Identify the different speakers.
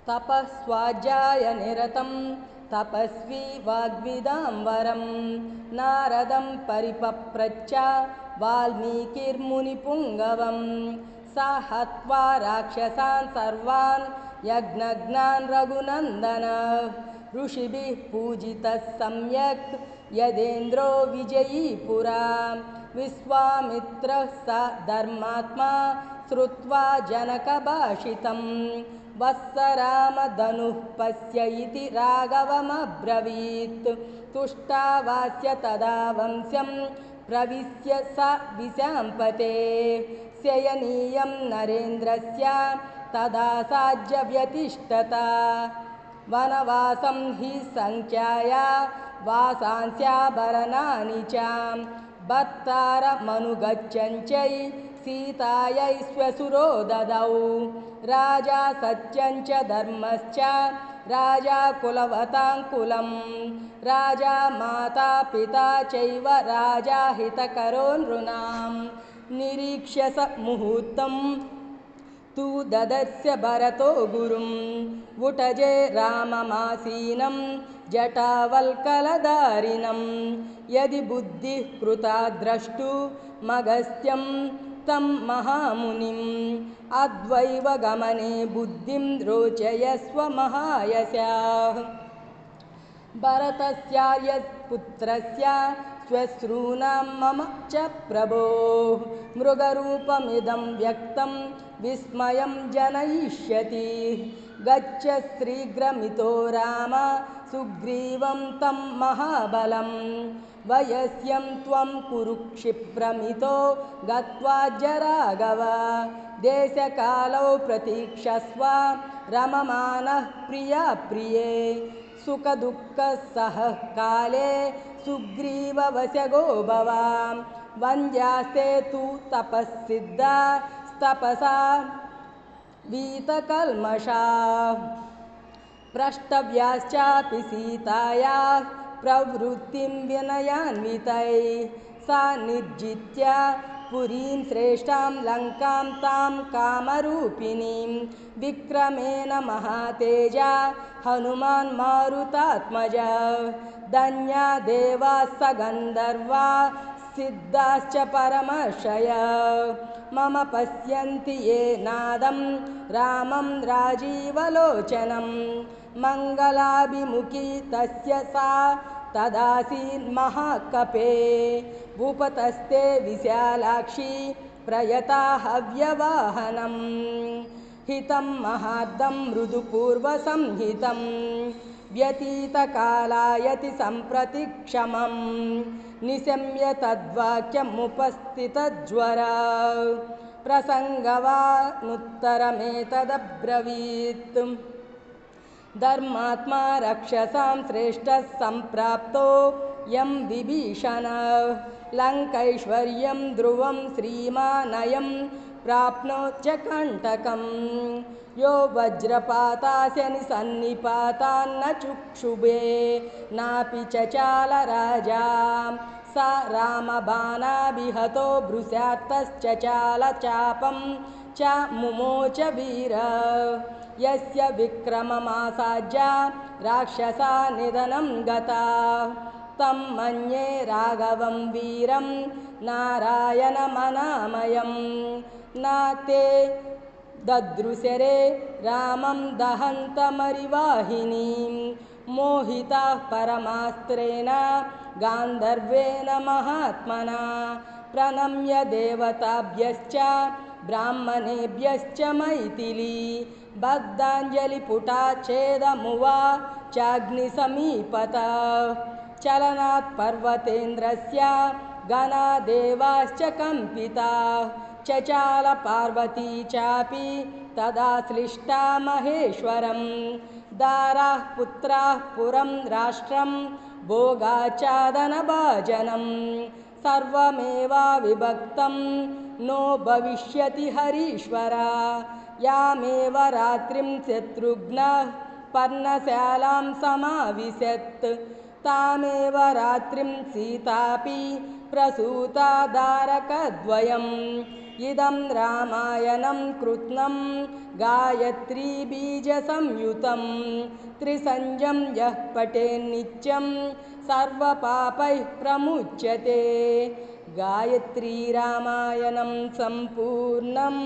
Speaker 1: तपस्वाध्याय निरतं तपस्वी वाग्विदाम्बरं नारदं परिपप्रच्छ वाल्मीकिर्मुनिपुङ्गवं स हत्वा राक्षसान् सर्वान् यज्ञज्ञान् रघुनन्दन ऋषिभिः पूजितः सम्यक् यदेन्द्रो विजयी पुरा विश्वामित्रः स धर्मात्मा श्रुत्वा जनकभाषितं वत्स रामधनुः पश्य इति राघवमब्रवीत् तुष्टावास्य तदा वंश्यं प्रविश्य स विशाम्पते शयनीयं नरेन्द्रस्य तदा साज्यव्यतिष्ठत वनवासं हि संख्याया वासांस्याभरणानि च भर्तारमनुगच्छञ्चै सीतायै स्वसुरो ददौ राजा सत्यञ्च धर्मश्च राजा कुलवताङ्कुलं राजा माता पिता चैव राजा हितकरो नृणां निरीक्ष्य स मुहूर्तं तु ददर्श भरतो गुरुं उटजे राममासीनं जटावल्कलधारिणं यदि बुद्धिः कृता द्रष्टुमगस्त्यं तं महामुनिम् अद्वैव गमने बुद्धिं रोचयस्व महायशाः भरतस्यार्यपुत्रस्य श्वश्रूणां मम च प्रभो मृगरूपमिदं व्यक्तं विस्मयं जनयिष्यति गच्छ शीघ्रमितो राम सुग्रीवं तं महाबलं वयस्यं त्वं कुरु क्षिप्रमितो गत्वा राघव देशकालौ प्रतीक्षस्व रममानः प्रिया प्रिये सुखदुःखसह काले सुग्रीववशगो भवां वन्द्यास्ते तु तपःसिद्धा तपसा वीतकल्मषा प्रष्टव्याश्चापि सीतायाः प्रवृत्तिं विनयान्वितै सा निर्जित्य पुरीं श्रेष्ठां लङ्कां तां कामरूपिणीं विक्रमेण महातेजा हनुमान् मारुतात्मजा धन्या देवाः स गन्धर्वा सिद्धाश्च परमर्षय मम पश्यन्ति ये नादं रामं राजीवलोचनं मङ्गलाभिमुखी तस्य सा तदासीन्महाकपे भूपतस्ते विशालाक्षी प्रयता हव्यवाहनं हितं महार्दं मृदुपूर्वसंहितं व्यतीतकालायति सम्प्रति क्षमं निशम्य तद्वाक्यमुपस्थितज्वर प्रसङ्गवानुत्तरमेतदब्रवीत् धर्मात्मा रक्षसां श्रेष्ठः सम्प्राप्तो यं विभीषण लङ्कैश्वर्यं ध्रुवं श्रीमानयं प्राप्नोच्च कण्टकं यो वज्रपातास्यनिसन्निपातान्न चुक्षुभे नापि चचाल राजा सा रामबाणाभिहतो भृशात्तश्चचाल चापं च मुमोच वीर यस्य विक्रममासाज्य राक्षसा निधनं गता तं मन्ये राघवं वीरं नारायणमनामयं न ते ददृशरे रामं दहन्तमरिवाहिनीं मोहिताः परमास्त्रेण गान्धर्वेण महात्मना प्रणम्य देवताभ्यश्च ब्राह्मणेभ्यश्च मैथिली बद्धाञ्जलिपुटा चेदमुवाचाग्निसमीपत चलनात् पर्वतेन्द्रस्य गणा देवाश्च कम्पिता चचाल पार्वती चापि तदा श्लिष्टा महेश्वरं दाराः पुत्राः पुरं राष्ट्रं भोगाचादनभाजनं सर्वमेवाविभक्तं नो भविष्यति हरीश्वर यामेव रात्रिं शत्रुघ्नः पर्णशालां समाविशत् तामेव रात्रिं सीतापि प्रसूता दारकद्वयं इदं रामायणं कृत्स्नं गायत्रीबीजसंयुतं त्रिसन्ध्यं यः पठेन्नित्यं सर्वपापैः प्रमुच्यते गायत्री रामायणं सम्पूर्णम्।